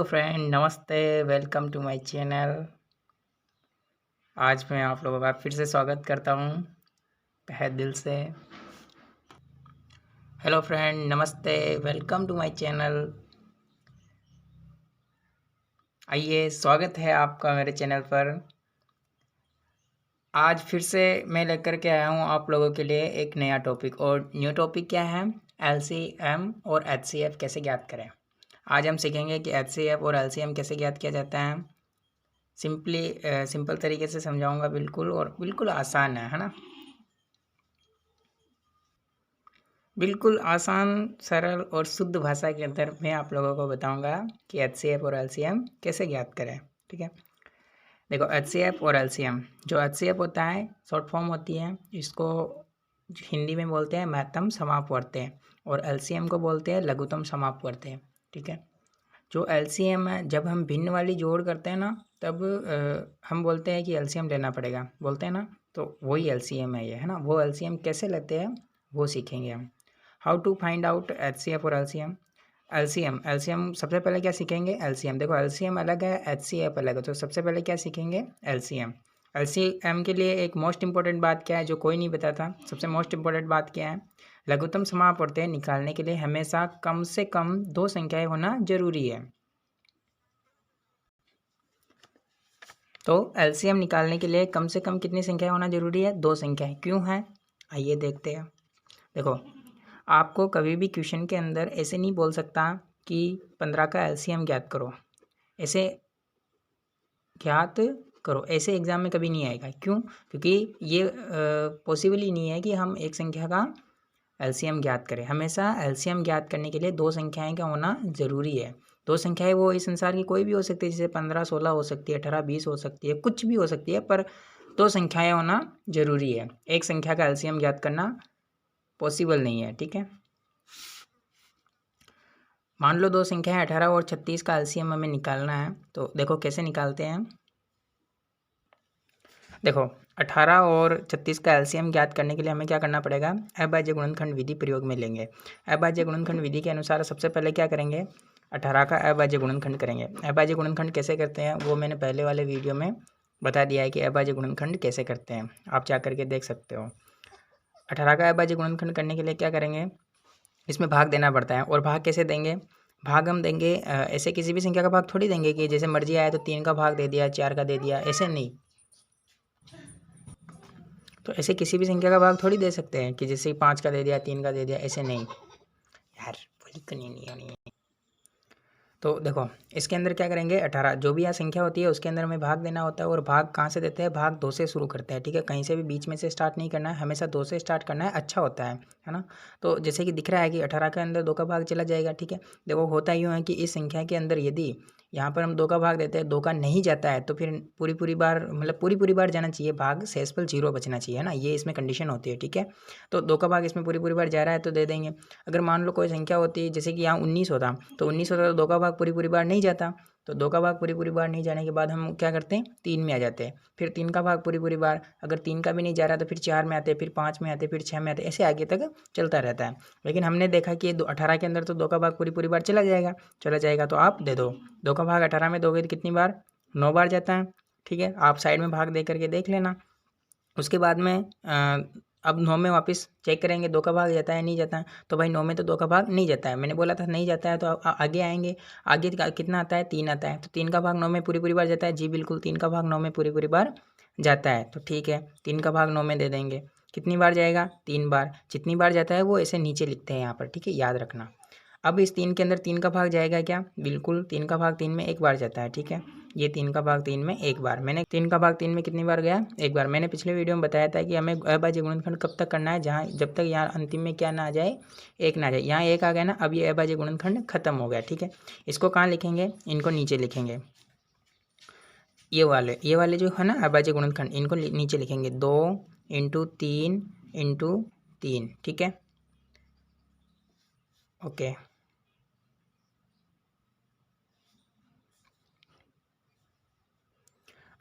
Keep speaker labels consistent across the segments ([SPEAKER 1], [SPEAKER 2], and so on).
[SPEAKER 1] Friend, नमस्ते। Welcome to my channel. आज मैं आप लोगों का फिर से स्वागत करता हूँ तहे दिल से। हेलो फ्रेंड, नमस्ते, वेलकम टू माय चैनल। आइए, स्वागत है आपका मेरे चैनल पर। आज फिर से मैं लेकर के आया हूँ आप लोगों के लिए एक नया टॉपिक। और न्यू टॉपिक क्या है? एलसीएम और एचसीएफ कैसे ज्ञात करें। आज हम सीखेंगे कि एचसीएफ और एलसीएम कैसे ज्ञात किया जाता है। सिंपल तरीके से समझाऊंगा बिल्कुल, और बिल्कुल आसान है ना। बिल्कुल आसान, सरल और शुद्ध भाषा के अंदर मैं आप लोगों को बताऊंगा कि एचसीएफ और एलसीएम कैसे ज्ञात करें। ठीक है, देखो एचसीएफ और एलसीएम, जो एचसीएफ होता है शॉर्ट फॉर्म होती है, इसको हिंदी में बोलते हैं महत्तम समापवर्ती, और एलसीएम को बोलते हैं लघुत्तम समापवर्ती। ठीक है, जो एलसीएम है, जब हम भिन्न वाली जोड़ करते हैं ना, तब हम बोलते हैं कि एलसीएम लेना पड़ेगा, बोलते हैं ना, तो वही एलसीएम है ये, है ना। वो एलसीएम कैसे लेते हैं वो सीखेंगे हम। How to find out HCF और एलसीएम। एलसीएम सबसे पहले क्या सीखेंगे? एलसीएम। देखो एलसीएम अलग है, एचसीएफ अलग है, तो सबसे पहले क्या सीखेंगे? एलसीएम। एलसीएम के लिए एक मोस्ट इंपॉर्टेंट बात क्या है जो कोई नहीं बताता? सबसे मोस्ट इंपॉर्टेंट बात क्या है? लघुत्तम समापवर्ती निकालने के लिए हमेशा कम से कम दो संख्याएं होना जरूरी है। तो एलसीएम निकालने के लिए कम से कम कितनी संख्या होना जरूरी है? दो संख्याएं। क्यों है? आइए देखते हैं। देखो, आपको कभी भी क्वेश्चन के अंदर ऐसे नहीं बोल सकता कि 15 का एलसीएम ज्ञात करो, ऐसे ज्ञात करो, ऐसे एग्जाम में कभी नहीं आएगा। क्यों? क्योंकि ये पॉसिबल ही नहीं है कि हम एक संख्या का एलसीएम ज्ञात करें। हमेशा एलसीएम ज्ञात करने के लिए दो संख्याएं का होना ज़रूरी है। दो संख्याएं वो इस संसार की कोई भी हो सकती है, जैसे 15 16 हो सकती है, 18 20 हो सकती है, कुछ भी हो सकती है, पर दो संख्याएं होना ज़रूरी है। एक संख्या का एलसीएम ज्ञात करना पॉसिबल नहीं है। ठीक है, मान लो दो संख्याएं 18 और 36 का एलसीएम हमें निकालना है। तो देखो कैसे निकालते हैं। देखो 18 और 36 का एलसीएम ज्ञात करने के लिए हमें क्या करना पड़ेगा? अभाज्य गुणनखंड विधि प्रयोग में लेंगे। अभाज्य गुणनखंड विधि के अनुसार सबसे पहले क्या करेंगे? 18 का अभाज्य गुणनखंड करेंगे। अभाज्य गुणनखंड कैसे करते हैं वो मैंने पहले वाले वीडियो में बता दिया है कि अभाज्य गुणनखंड कैसे करते हैं, आप जा करके देख सकते हो। 18 का अभाज्य गुणनखंड करने के लिए क्या करेंगे? इसमें भाग देना पड़ता है। और भाग कैसे देंगे? भाग हम देंगे ऐसे किसी भी संख्या का भाग थोड़ी देंगे कि जैसे मर्जी आया तो 3 का भाग दे दिया, 4 का दे दिया, ऐसे नहीं। तो ऐसे किसी भी संख्या का भाग थोड़ी दे सकते हैं कि जैसे 5 का दे दिया, 3 का दे दिया, ऐसे नहीं यार, बड़ी कनी नहीं होनी है। तो देखो इसके अंदर क्या करेंगे? 18 जो भी यहाँ संख्या होती है उसके अंदर हमें भाग देना होता है। और भाग कहाँ से देते हैं? भाग 2 से शुरू करते हैं। ठीक है, कहीं से भी बीच में से स्टार्ट नहीं करना है, हमेशा 2 से स्टार्ट करना है, अच्छा होता है ना। तो जैसे कि दिख रहा है कि 18 के अंदर 2 का भाग चला जाएगा। ठीक है, देखो होता यूँ है कि इस संख्या के अंदर यदि यहाँ पर हम 2 का भाग देते हैं, 2 का नहीं जाता है, तो फिर पूरी बार मतलब पूरी बार जाना चाहिए भाग, शेषफल 0 बचना चाहिए, है ना। ये इसमें कंडीशन होती है। ठीक है, तो 2 का भाग इसमें पूरी बार जा रहा है तो दे देंगे। अगर मान लो कोई संख्या होती है जैसे कि यहाँ 19 होता, तो 19 होता तो 2 का भाग पूरी बार नहीं जाता। तो 2 का भाग पूरी बार नहीं जाने के बाद हम क्या करते हैं? 3 में आ जाते हैं। फिर 3 का भाग पूरी बार, अगर 3 का भी नहीं जा रहा तो फिर 4 में आते हैं, फिर 5 में आते, फिर 6 में आते, ऐसे आगे तक चलता रहता है। लेकिन हमने देखा कि 18 के अंदर तो 2 का भाग पूरी बार चला जाएगा, तो आप दे दो। 2 का भाग 18 में दोगे तो कितनी बार? 9 बार जाता है। ठीक है, आप साइड में भाग दे करके देख लेना। उसके बाद में अब 9 में वापस चेक करेंगे 2 का भाग जाता है नहीं जाता है। तो भाई 9 में तो 2 का भाग नहीं जाता है, मैंने बोला था नहीं जाता है। तो आगे आएंगे, आगे कितना आता है? 3 आता है। तो 3 का भाग 9 में पूरी बार जाता है। जी बिल्कुल, 3 का भाग 9 में पूरी बार जाता है। तो ठीक है, 3 का भाग 9 में दे देंगे। कितनी बार जाएगा? 3 बार। जितनी बार जाता है वो ऐसे नीचे लिखते हैं यहाँ पर। ठीक है, याद रखना। अब इस 3 के अंदर 3 का भाग जाएगा क्या? बिल्कुल, 3 का भाग 3 में एक बार जाता है। ठीक है, ये 3 का भाग 3 में एक बार, मैंने 3 का भाग 3 में कितनी बार गया? एक बार। मैंने पिछले वीडियो में बताया था कि हमें अभाज्य गुणनखंड कब तक करना है? जहाँ जब तक यहाँ अंतिम में क्या ना आ जाए? एक ना आ जाए। यहाँ एक आ गया ना, अब ये अभाज्य गुणनखंड खत्म हो गया। ठीक है, इसको कहाँ लिखेंगे? इनको नीचे लिखेंगे। ये वाले जो है ना अभाज्य गुणनखंड, इनको नीचे लिखेंगे। 2 इंटू 3 इंटू 3। ठीक है, ओके।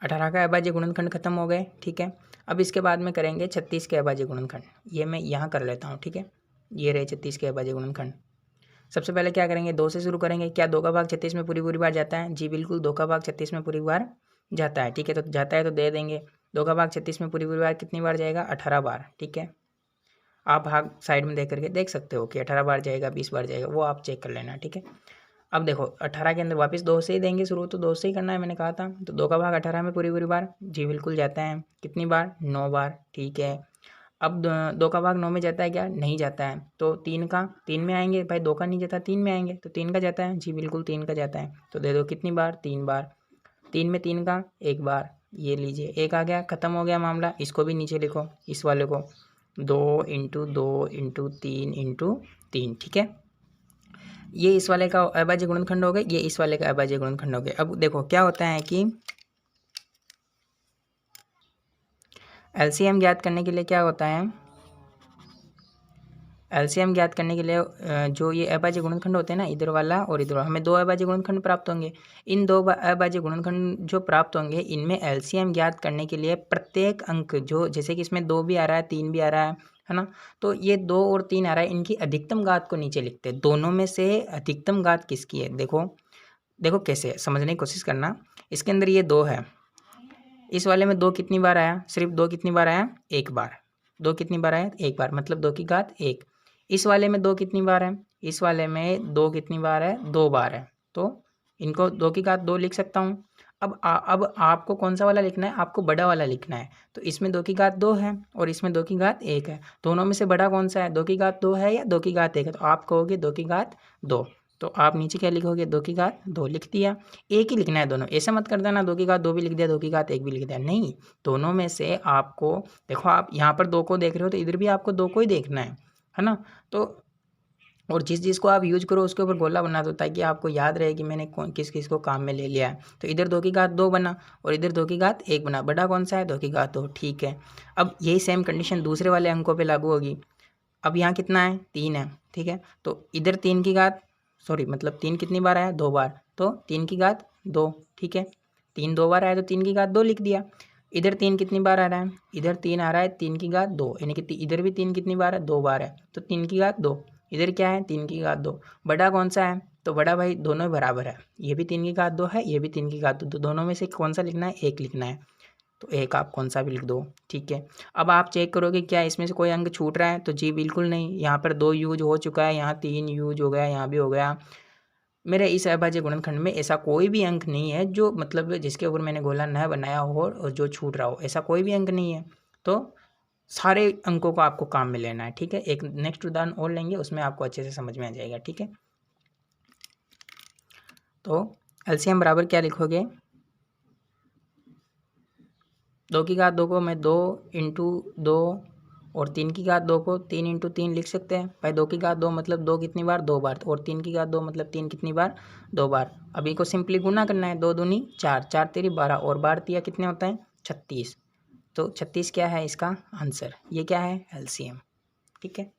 [SPEAKER 1] 18 का अभाज्य गुणनखंड खत्म हो गए। ठीक है, अब इसके बाद में करेंगे 36 के अभाज्य गुणनखंड। ये मैं यहाँ कर लेता हूँ। ठीक है, ये रहे 36 के अभाज्य गुणनखंड। सबसे पहले क्या करेंगे, 2 से शुरू करेंगे। क्या 2 का भाग 36 में पूरी पूरी बार जाता है? जी बिल्कुल, 2 का भाग 36 में पूरी बार जाता है। ठीक है, तो जाता है तो दे देंगे। 2 का भाग 36 में पूरी पूरी बार कितनी बार जाएगा? 18 बार। ठीक है, आप भाग साइड में देख करके देख सकते हो कि 18 बार जाएगा, 20 बार जाएगा, वो आप चेक कर लेना। ठीक है, अब देखो 18 के अंदर वापस 2 से ही देंगे शुरू, तो 2 से ही करना है, मैंने कहा था। तो 2 का भाग 18 में पूरी पूरी बार जी बिल्कुल जाता है। कितनी बार? 9 बार। ठीक है, अब 2 का भाग 9 में जाता है क्या? नहीं जाता है। तो 3 में आएंगे भाई, 2 का नहीं जाता, 3 में आएंगे तो 3 का जाता है। जी बिल्कुल 3 का जाता है। तो दे दो कितनी बार? 3 बार। 3 में 3 का 1 बार, ये लीजिए 1 आ गया, ख़त्म हो गया मामला। इसको भी नीचे लिखो, इस वाले को 2 इंटू 2 इंटू 3 इंटू 3। ठीक है, ये इस वाले का अभाज्य गुणनखंड हो गया, ये इस वाले का अभाज्य गुणनखंड हो गया। अब देखो क्या होता है कि एलसीएम ज्ञात करने के लिए क्या होता है, एलसीएम ज्ञात करने के लिए जो ये अभाज्य गुणनखंड होते हैं ना, इधर वाला और इधर वाला, हमें 2 अभाज्य गुणनखंड प्राप्त होंगे। इन 2 अभाज्य गुणनखंड जो प्राप्त होंगे, इनमें एलसीएम ज्ञात करने के लिए प्रत्येक अंक जो, जैसे कि इसमें 2 भी आ रहा है, 3 भी आ रहा है ना, तो ये 2 और 3 आ रहा है, इनकी अधिकतम घात को नीचे लिखते हैं। दोनों में से अधिकतम घात किसकी है? देखो देखो कैसे समझने की कोशिश करना। इसके अंदर ये 2 है, इस वाले में 2 कितनी बार आया? सिर्फ 2 कितनी बार आया? 1 बार। 2 कितनी बार आया? 1 बार, मतलब 2 की घात 1। इस वाले में 2 कितनी बार है? इस वाले में 2 कितनी बार है? 2 बार है। तो इनको 2 की घात 2 लिख सकता हूँ। अब आपको कौन सा वाला लिखना है? आपको बड़ा वाला लिखना है। तो इसमें 2 की घात 2 है और इसमें 2 की घात 1 है। दोनों में से बड़ा कौन सा है? 2 की घात 2 है या 2 की घात 1 है? तो आप कहोगे 2 की घात 2। तो आप नीचे क्या लिखोगे? 2 की घात 2 लिख दिया। एक ही लिखना है दोनों, ऐसा मत कर देना 2 की घात 2 भी लिख दिया, 2 की घात 1 भी लिख दिया, नहीं। दोनों में से आपको, देखो आप यहाँ पर 2 को देख रहे हो तो इधर भी आपको 2 को ही देखना है ना। तो और जिस चीज़ को आप यूज करो उसके ऊपर गोला बना दो, ताकि आपको याद रहे कि मैंने किस किस को काम में ले लिया है। तो इधर 2 की घात 2 बना और इधर 2 की घात 1 बना। बड़ा कौन सा है? 2 की घात 2। ठीक है, अब यही सेम कंडीशन दूसरे वाले अंकों पे लागू होगी। अब यहाँ कितना है? 3 है। ठीक है, तो इधर 3 की घात, सॉरी मतलब 3 कितनी बार आया? 2 बार। तो 3 की घात 2। ठीक है, 3 2 बार आया तो 3 की घात 2 लिख दिया। इधर 3 कितनी बार आ रहा है? इधर 3 आ रहा है 3 की घात 2, यानी कि इधर भी 3 कितनी बार है? 2 बार है। तो 3 की घात 2। इधर क्या है? 3 की घात 2। बड़ा कौन सा है? तो बड़ा भाई दोनों बराबर है, ये भी 3 की घात 2 है, ये भी 3 की घात 2, तो दोनों में से कौन सा लिखना है? 1 लिखना है। तो 1 आप कौन सा भी लिख दो। ठीक है, अब आप चेक करोगे क्या इसमें से कोई अंक छूट रहा है? तो जी बिल्कुल नहीं, यहाँ पर 2 यूज हो चुका है, यहाँ 3 यूज हो गया, यहाँ भी हो गया। मेरे इस अभाज्य गुणनखंड में ऐसा कोई भी अंक नहीं है जो, मतलब जिसके ऊपर मैंने गोला न बनाया हो और जो छूट रहा हो, ऐसा कोई भी अंक नहीं है। तो सारे अंकों को आपको काम में लेना है। ठीक है, एक नेक्स्ट उदाहरण और लेंगे, उसमें आपको अच्छे से समझ में आ जाएगा। ठीक है, तो एलसीएम बराबर क्या लिखोगे? 2 की घात 2 को मैं 2 इंटू 2 और 3 की घात 2 को 3 इंटू 3 लिख सकते हैं भाई। 2 की घात 2 मतलब 2 कितनी बार? 2 बार, और 3 की घात 2 मतलब 3 कितनी बार? 2 बार। अभी को सिंपली गुना करना है, 2 दूनी 4, 4 तेरी 12 और बार तिया कितने होता है? 36। तो 36 क्या है इसका आंसर? ये क्या है? एलसीएम। ठीक है,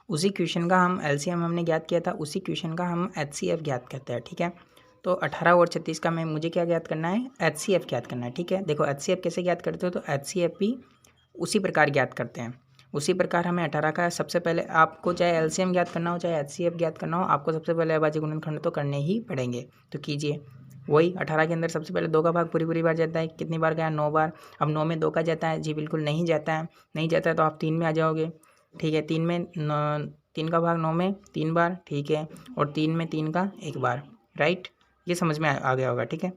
[SPEAKER 1] उसी क्वेश्चन का हम एलसीएम हमने ज्ञात किया था, उसी क्वेश्चन का हम एचसीएफ ज्ञात करते हैं। ठीक है, तो 18 और 36 का मैं मुझे क्या ज्ञात करना है? एचसीएफ ज्ञात करना है। ठीक है, देखो एचसीएफ कैसे ज्ञात करते हो? तो एचसीएफ भी उसी प्रकार ज्ञात करते हैं। उसी प्रकार हमें 18 का सबसे पहले, आपको चाहे एलसीएम ज्ञात करना हो चाहे एचसीएफ ज्ञात करना हो, आपको सबसे पहले अभाज्य गुणनखंड तो करने ही पड़ेंगे। तो कीजिए, वही 18 के अंदर सबसे पहले 2 का भाग पूरी पूरी बार जाता है, कितनी बार गया? 9 बार। अब 9 में 2 का जाता है? जी बिल्कुल नहीं जाता है, नहीं जाता है तो आप 3 में आ जाओगे। ठीक है, 3 में 3 का भाग 9 में 3 बार। ठीक है, और 3 में 3 का 1 बार। राइट, ये समझ में आ गया होगा। ठीक है,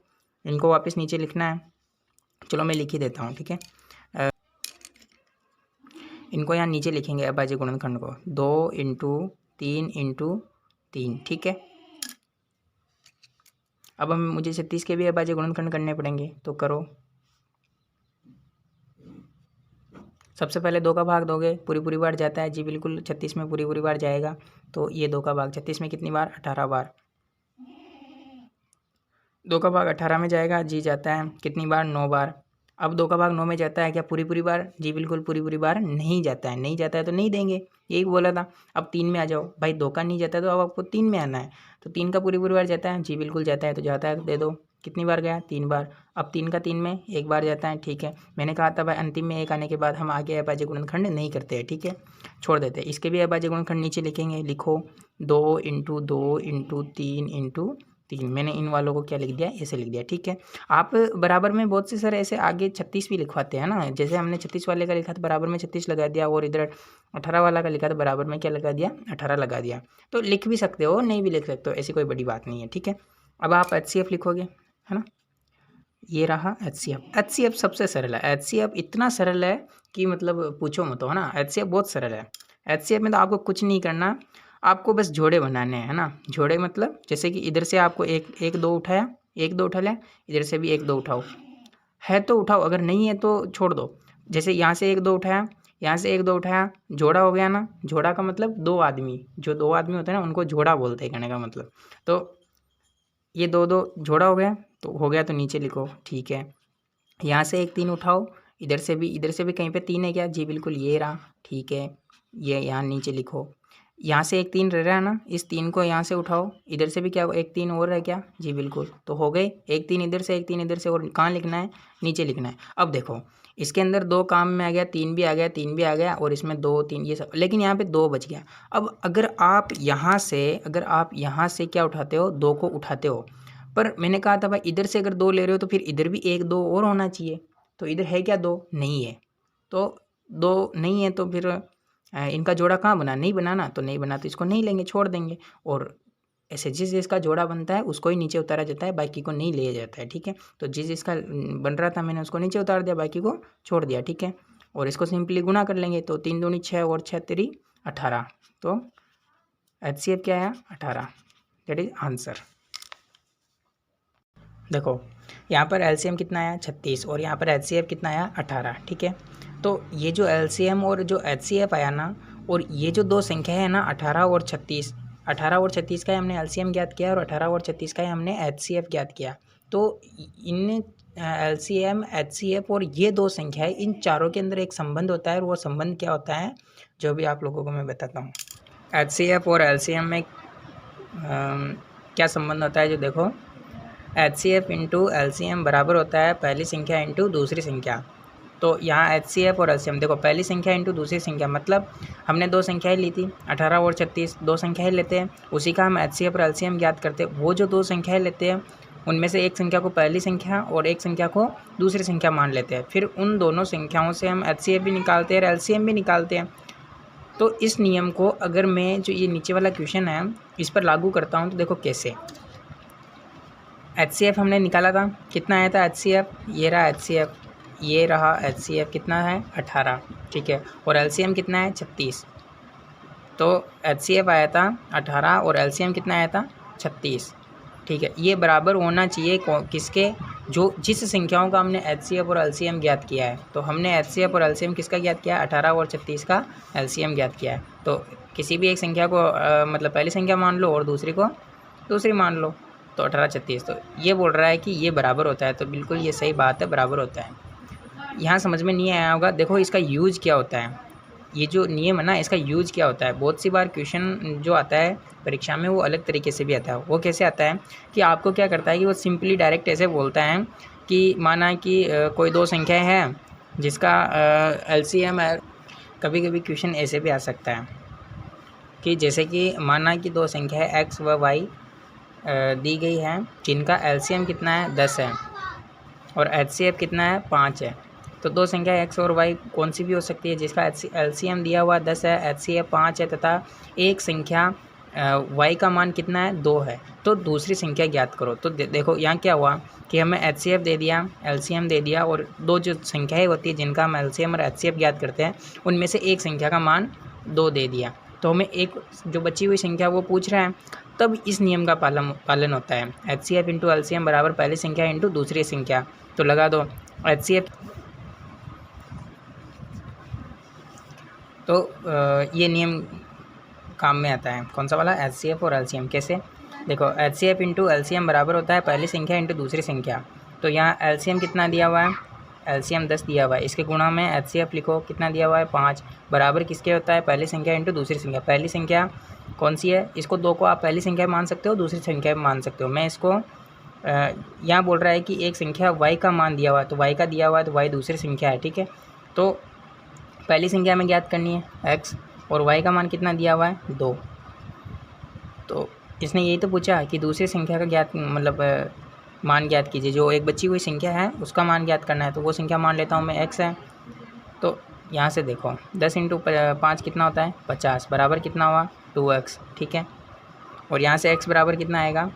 [SPEAKER 1] इनको वापस नीचे लिखना है, चलो मैं लिख ही देता हूँ। ठीक है, इनको यहाँ नीचे लिखेंगे अभाज्य गुणनखंड को, 2 इंटू 3 इंटू 3। ठीक है, अब हम मुझे 36 के भी अभाज्य गुणनखंड करने पड़ेंगे, तो करो। सबसे पहले 2 का भाग दोगे, पूरी पूरी बार जाता है? जी बिल्कुल 36 में पूरी पूरी बार जाएगा। तो ये 2 का भाग 36 में कितनी बार? 18 बार। 2 का भाग 18 में जाएगा? जी जाता है। कितनी बार? 9 बार। अब 2 का भाग 9 में जाता है क्या पूरी पूरी बार? जी बिल्कुल पूरी पूरी बार नहीं जाता है, नहीं जाता है तो नहीं देंगे, यही बोला था। अब 3 में आ जाओ भाई, 2 का नहीं जाता है तो अब आपको 3 में आना है। तो 3 का पूरी पूरी बार जाता है? जी बिल्कुल जाता है, तो जाता है तो दे दो। कितनी बार गया, 3 बार। अब 3 का 3 में एक बार जाता है, ठीक है। मैंने कहा था भाई अंतिम में 1 आने के बाद हम आगे अभाज्य गुणनखंड नहीं करते हैं, ठीक है, छोड़ देते हैं। इसके भी अभाज्य गुणनखंड नीचे लिखेंगे, लिखो 2 इंटू 2 इंटू 3 इंटू 3। मैंने इन वालों को क्या लिख दिया, ऐसे लिख दिया, ठीक है। आप बराबर में बहुत से सर ऐसे आगे 36 भी लिखवाते हैं ना, जैसे हमने 36 वाले का लिखा था बराबर में 36 लगा दिया, और इधर 18 वाला का लिखा था बराबर में क्या लगा दिया, 18 लगा दिया। तो लिख भी सकते हो, नहीं भी लिख सकते हो, ऐसी कोई बड़ी बात नहीं है, ठीक है। अब आप HCF लिखोगे, है ना, ये रहा HCF। HCF सबसे सरल है, HCF इतना सरल है कि मतलब पूछो मत, है ना। HCF बहुत सरल है। HCF में तो आपको कुछ नहीं करना, आपको बस जोड़े बनाने हैं, है ना। जोड़े मतलब जैसे कि इधर से आपको एक 2 उठाया, 1 2 उठा लिया, इधर से भी 1 2 उठाओ, है तो उठाओ, अगर नहीं है तो छोड़ दो। जैसे यहाँ से 1 2 उठाया, यहाँ से 1 2 उठाया, जोड़ा हो गया ना। जोड़ा का मतलब 2 आदमी, जो 2 आदमी होते हैं ना उनको जोड़ा बोलते हैं, कहने का मतलब। तो ये 2 2 जोड़ा हो गया, तो हो गया, तो नीचे लिखो, ठीक है। यहाँ से 1 3 उठाओ, इधर से भी कहीं पे 3 है क्या, जी बिल्कुल, ये रहा, ठीक है। ये यहाँ नीचे लिखो, यहाँ से 1 3 रह रहा है ना, इस 3 को यहाँ से उठाओ, इधर से भी क्या 1 3 और है क्या, जी बिल्कुल, तो हो गए 1 3 इधर से 1 3 इधर से, और कहाँ लिखना है, नीचे लिखना है। अब देखो इसके अंदर 2 काम में आ गया, 3 भी आ गया, 3 भी आ गया, और इसमें 2 3 ये सब, लेकिन यहाँ पे 2 बच गया। अब अगर आप यहाँ से क्या उठाते हो, 2 को उठाते हो, पर मैंने कहा था भाई इधर से अगर 2 ले रहे हो तो फिर इधर भी 1 2 और होना चाहिए। तो इधर है क्या, 2 नहीं है, तो 2 नहीं है, तो फिर इनका जोड़ा कहाँ बना, नहीं बनाना, तो नहीं बना तो इसको नहीं लेंगे, छोड़ देंगे। और ऐसे जिस जिसका जोड़ा बनता है उसको ही नीचे उतारा जाता है, बाकी को नहीं लिया जाता है, ठीक है। तो जिस जिसका बन रहा था मैंने उसको नीचे उतार दिया, बाकी को छोड़ दिया, ठीक है। और इसको सिंपली गुना कर लेंगे, तो 3 दूनी 6 और 6 तेरी 18, तो HCF क्या है, 18, दैट इज आंसर। देखो यहाँ पर LCM कितना आया, 36, और यहाँ पर HCF कितना आया, 18, ठीक है। तो ये जो LCM और जो HCF आया ना, और ये जो 2 संख्या है ना, 18 और 36, 18 और 36 का ही हमने LCM ज्ञात किया, और 18 और 36 का ही हमने HCF ज्ञात किया। तो इन LCM HCF और ये 2 संख्या है, इन चारों के अंदर एक संबंध होता है, और वो संबंध क्या होता है, जो भी आप लोगों को मैं बताता हूँ। HCF और LCM में क्या संबंध होता है, जो देखो HCF इंटू LCM बराबर होता है पहली संख्या इंटू दूसरी संख्या। तो यहाँ HCF और LCM देखो, पहली संख्या इंटू दूसरी संख्या, मतलब हमने 2 संख्याएं ली थी, 18 और 36, 2 संख्याएं लेते हैं, उसी का हम HCF और LCM ज्ञात करते हैं। वो जो 2 संख्याएं लेते हैं उनमें से एक संख्या को पहली संख्या और एक संख्या को दूसरी संख्या मान लेते हैं, फिर उन दोनों संख्याओं से हम HCF भी निकालते हैं और LCM भी निकालते हैं। तो इस नियम को अगर मैं जो ये नीचे वाला क्वेश्चन है इस पर लागू करता हूँ, तो देखो कैसे। HCF हमने निकाला था, कितना आया था HCF, ये रहा HCF, ये रहा HCF, कितना है 18, ठीक है। और LCM कितना है 36, तो HCF आया था 18 और LCM कितना आया था 36, ठीक है। ये बराबर होना चाहिए किसके, जो जिस संख्याओं का हमने HCF और LCM ज्ञात किया है। तो हमने HCF और LCM किसका ज्ञात किया है, 18 और 36 का LCM ज्ञात किया है। तो किसी भी एक संख्या को मतलब पहली संख्या मान लो और दूसरी को दूसरी मान लो, तो 18 36, तो ये बोल रहा है कि ये बराबर होता है, तो बिल्कुल ये सही बात है, बराबर होता है। यहाँ समझ में नहीं आया होगा, देखो इसका यूज क्या होता है, ये जो नियम है ना इसका यूज क्या होता है। बहुत सी बार क्वेश्चन जो आता है परीक्षा में वो अलग तरीके से भी आता है। वो कैसे आता है कि आपको क्या करता है कि वो सिंपली डायरेक्ट ऐसे बोलता है कि माना कि कोई 2 संख्याएँ हैं जिसका LCM है। कभी कभी क्वेश्चन ऐसे भी आ सकता है कि जैसे कि माना कि 2 संख्या है X व Y दी गई है, जिनका LCM कितना है 10 है और HCF कितना है 5 है। तो 2 संख्या X और Y कौन सी भी हो सकती है जिसका LCM दिया हुआ 10 है, HCF 5 है, तथा एक संख्या Y का मान कितना है 2 है। तो दूसरी संख्या ज्ञात करो। तो देखो यहाँ क्या हुआ कि हमें HCF दे दिया, LCM दे दिया, और 2 जो संख्याएँ होती है जिनका हम LCM और HCF ज्ञात करते हैं उनमें से एक संख्या का मान 2 दे दिया। तो हमें एक जो बची हुई संख्या वो पूछ रहा है, तब इस नियम का पालन होता है। HCF इंटू LCM बराबर पहली संख्या इंटू दूसरी संख्या। तो लगा दो HCF, तो ये नियम काम में आता है। कौन सा वाला, HCF और LCM। कैसे, देखो HCF इंटू LCM बराबर होता है पहली संख्या इंटू दूसरी संख्या। तो यहाँ LCM कितना दिया हुआ है, LCM 10 दिया हुआ है, इसके गुणा में HCF लिखो, कितना दिया हुआ है 5, बराबर किसके होता है पहली संख्या इंटू दूसरी संख्या। पहली संख्या कौन सी है, इसको 2 को आप पहली संख्या मान सकते हो, दूसरी संख्या मान सकते हो। मैं इसको यहाँ बोल रहा है कि एक संख्या y का मान दिया हुआ है, तो y का दिया हुआ है तो y दूसरी संख्या है, ठीक है। तो पहली संख्या हमें ज्ञात करनी है x, और y का मान कितना दिया हुआ है 2। तो इसने यही तो पूछा कि दूसरी संख्या का ज्ञात मतलब मान ज्ञात कीजिए, जो एक बची हुई संख्या है उसका मान ज्ञात करना है। तो वो संख्या मान लेता हूँ मैं x है। तो यहाँ से देखो 10 × 5 कितना होता है 50, बराबर कितना हुआ 2x, ठीक है। और यहाँ से x बराबर कितना आएगा,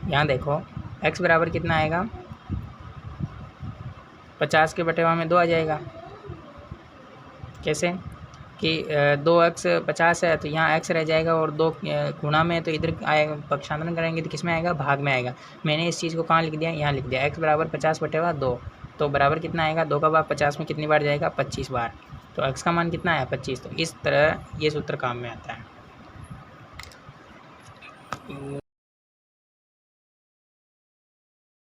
[SPEAKER 1] यहाँ देखो x बराबर कितना आएगा 50 के बटे में 2 आ जाएगा। कैसे कि 2x 50 है तो यहाँ x रह जाएगा, और 2 गुणा में तो इधर आएगा, पक्षांतरण करेंगे तो किस में आएगा भाग में आएगा। मैंने इस चीज़ को कहाँ लिख दिया, यहाँ लिख दिया x बराबर 50 बटे 2। तो बराबर कितना आएगा 2 का भाग 50 में कितनी बार जाएगा 25 बार। तो x का मान कितना है 25। तो इस तरह ये सूत्र काम में आता है।